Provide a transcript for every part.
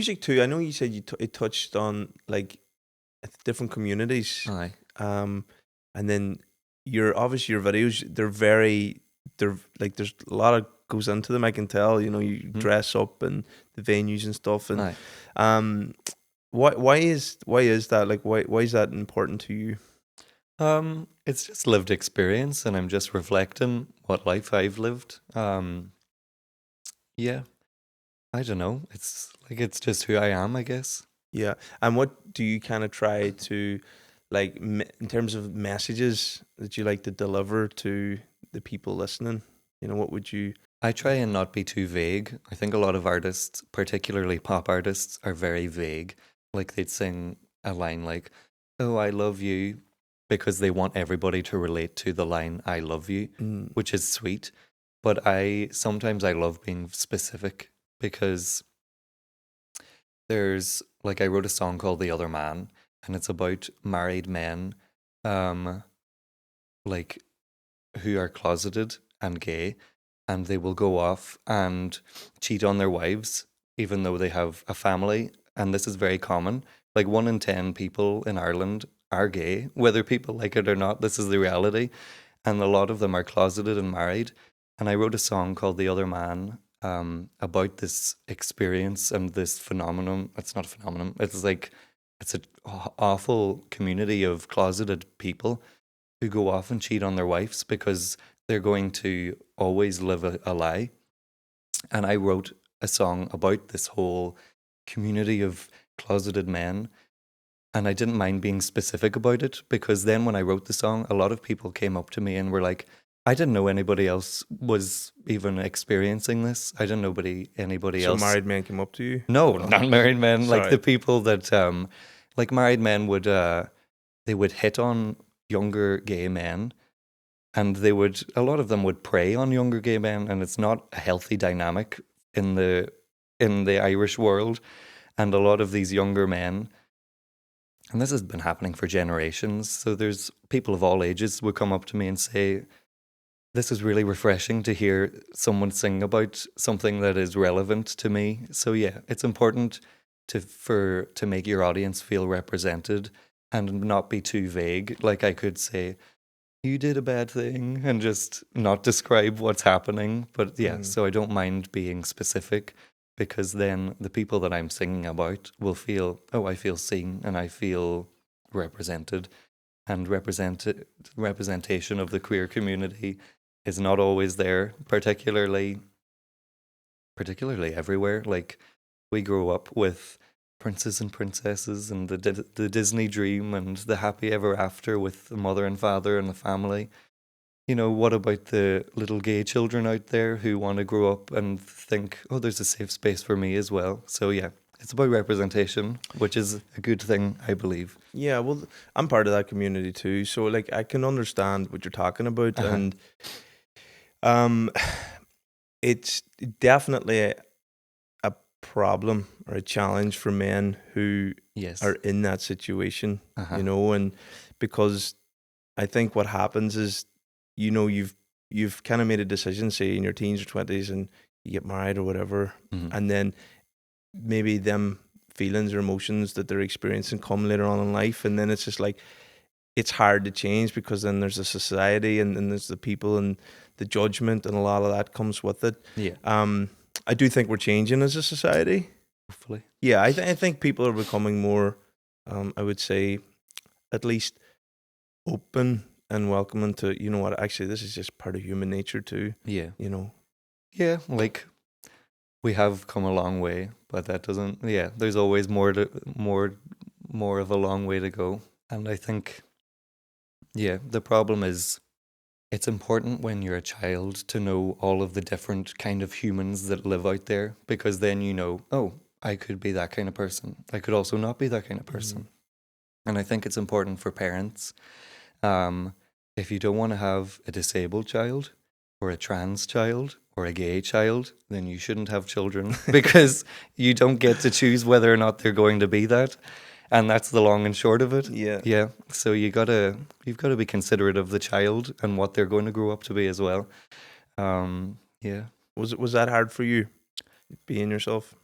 music too. I know you said it touched on like different communities, Aye. and then your videos. They're like there's a lot of goes into them. I can tell. You know, you Mhm. dress up and the venues and stuff. And Aye. um, why is that? Like why is that important to you? It's just lived experience, and I'm just reflecting what life I've lived. Yeah, I don't know. It's just who I am, I guess. Yeah. And what do you kind of try to like in terms of messages that you like to deliver to the people listening? You know, what would you? I try and not be too vague. I think a lot of artists, particularly pop artists, are very vague. Like they'd sing a line like, "Oh, I love you," because they want everybody to relate to the line "I love you," Mm, which is sweet. But I sometimes I love being specific because there's like I wrote a song called "The Other Man," and it's about married men, um, like who are closeted and gay, and they will go off and cheat on their wives, even though they have a family. And this is very common. Like 1 in 10 people in Ireland are gay, whether people like it or not. This is the reality. And a lot of them are closeted and married. And I wrote a song called The Other Man about this experience and this phenomenon. It's not a phenomenon. It's like, it's an awful community of closeted people who go off and cheat on their wives because they're going to always live a lie. And I wrote a song about this whole community of closeted men. And I didn't mind being specific about it because then when I wrote the song, a lot of people came up to me and were like, I didn't know anybody else was even experiencing this. I didn't know anybody so else. married men come up to you? No, Oh, not married men. Like the sorry. people that, like married men would, they would hit on younger gay men, and a lot of them would prey on younger gay men, and it's not a healthy dynamic in the Irish world. And a lot of these younger men, and this has been happening for generations, so there's people of all ages would come up to me and say, this is really refreshing to hear someone sing about something that is relevant to me. So yeah, it's important to make your audience feel represented and not be too vague. Like I could say, you did a bad thing, and just not describe what's happening. But yeah, Mm. so I don't mind being specific because then the people that I'm singing about will feel, oh, I feel seen and I feel represented. And representation of the queer community is not always there, particularly everywhere. Like we grew up with princes and princesses and the Disney dream and the happy ever after with the mother and father and the family. You know, what about the little gay children out there who want to grow up and think, oh, there's a safe space for me as well? So yeah, it's about representation, which is a good thing, I believe. Yeah, well, I'm part of that community too, so like I can understand what you're talking about, Uh huh. and um, it's definitely a problem or a challenge for men who are Yes. in that situation, Uh huh. and because I think what happens is, you've kind of made a decision, say in your teens or 20s, and you get married or whatever, Hmm. and then maybe them feelings or emotions that they're experiencing come later on in life, and then it's just like it's hard to change because then there's a society and then there's the people and the judgment and a lot of that comes with it. Yeah. Um, I do think we're changing as a society. Hopefully. Yeah, I think people are becoming more, I would say, at least open and welcoming to, you know what, actually, this is just part of human nature too, Yeah. you know. Yeah. Like we have come a long way, but that doesn't. Yeah. There's always more of a long way to go. And I think, yeah, the problem is it's important when you're a child to know all of the different kind of humans that live out there because then you know, oh, I could be that kind of person. I could also not be that kind of Mm. person. And I think it's important for parents. Um, if you don't want to have a disabled child or a trans child or a gay child, then you shouldn't have children because you don't get to choose whether or not they're going to be that. And that's the long and short of it. Yeah. Yeah. So you've got to be considerate of the child and what they're going to grow up to be as well. Yeah. Was that hard for you, being yourself?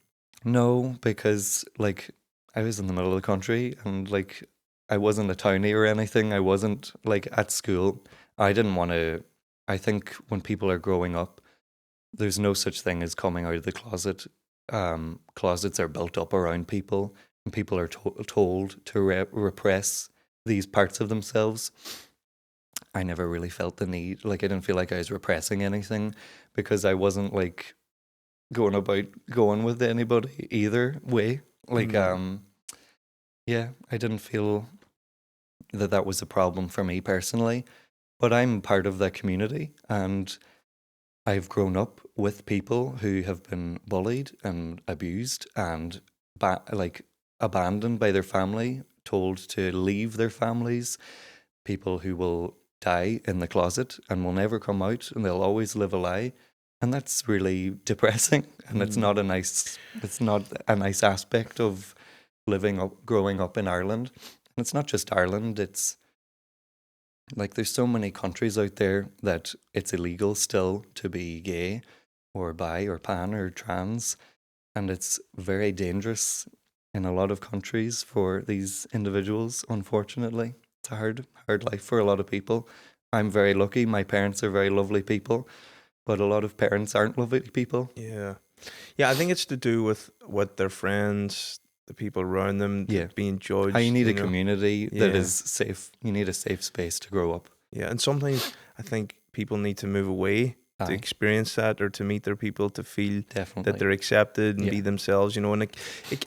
No, because like I was in the middle of the country and like I wasn't a townie or anything. I wasn't like at school. I didn't want to. I think when people are growing up, there's no such thing as coming out of the closet. Closets are built up around people, and people are told to repress these parts of themselves. I never really felt the need. Like, I didn't feel like I was repressing anything because I wasn't like going about going with anybody either way. Like, yeah, I didn't feel that that was a problem for me personally. But I'm part of that community, and I've grown up with people who have been bullied and abused and like abandoned by their family, told to leave their families, people who will die in the closet and will never come out and they'll always live a lie. And that's really depressing, and it's not a nice aspect of growing up in Ireland. And it's not just Ireland, it's like there's so many countries out there that it's illegal still to be gay or bi or pan or trans, and it's very dangerous in a lot of countries for these individuals. Unfortunately, it's a hard life for a lot of people. I'm very lucky. My parents are very lovely people, but a lot of parents aren't lovely people. Yeah. Yeah, I think it's to do with what their friends, the people around them, Yeah, being you judged, need you a know. community that Yeah. is safe. You need a safe space to grow up. Yeah, and sometimes I think people need to move away to Aye, experience that, or to meet their people, to feel that definitely. they're accepted and Yeah. be themselves, you know. And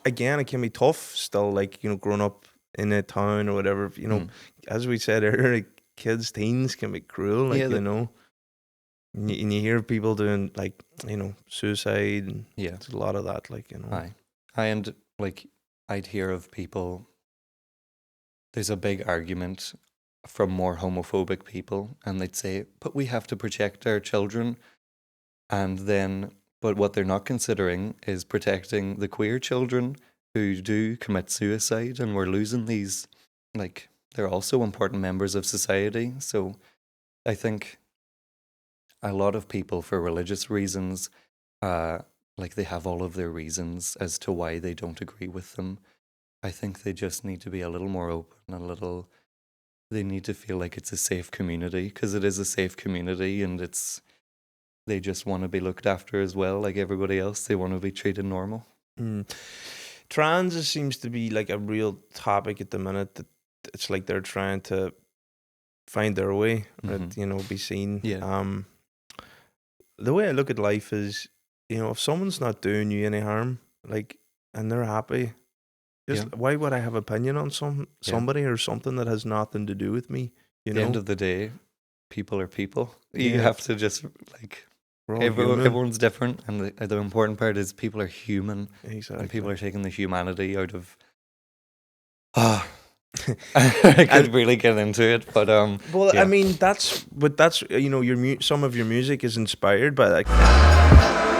again, it can be tough still, like, you know, growing up in a town or whatever, you know, as we said earlier, like, kids, teens can be cruel, like, Yeah, you know. And you hear people doing, like, you know, suicide, and yeah. there's a lot of that, like, you know. Aye. And like I'd hear of people, there's a big argument from more homophobic people, and they'd say, but we have to protect our children. And then, but what they're not considering is protecting the queer children who do commit suicide, and we're losing these, like, they're also important members of society. So I think a lot of people, for religious reasons, like they have all of their reasons as to why they don't agree with them. I think they just need to be a little more open, they need to feel like it's a safe community, because it is a safe community, and they just want to be looked after as well, like everybody else. They want to be treated normal. Trans seems to be like a real topic at the minute, that it's like they're trying to find their way, or, you know, be seen. Yeah. The way I look at life is, you know, if someone's not doing you any harm, like, and they're happy, just why would I have opinion on somebody or something that has nothing to do with me? You At the know, end of the day, people are people. You Yeah. have to just like we're all human. everyone's different, and the important part is people are human, Exactly. and people are taking the humanity out of. I could really get into it, but Well, yeah. I mean, that's you know, some of your music is inspired by that.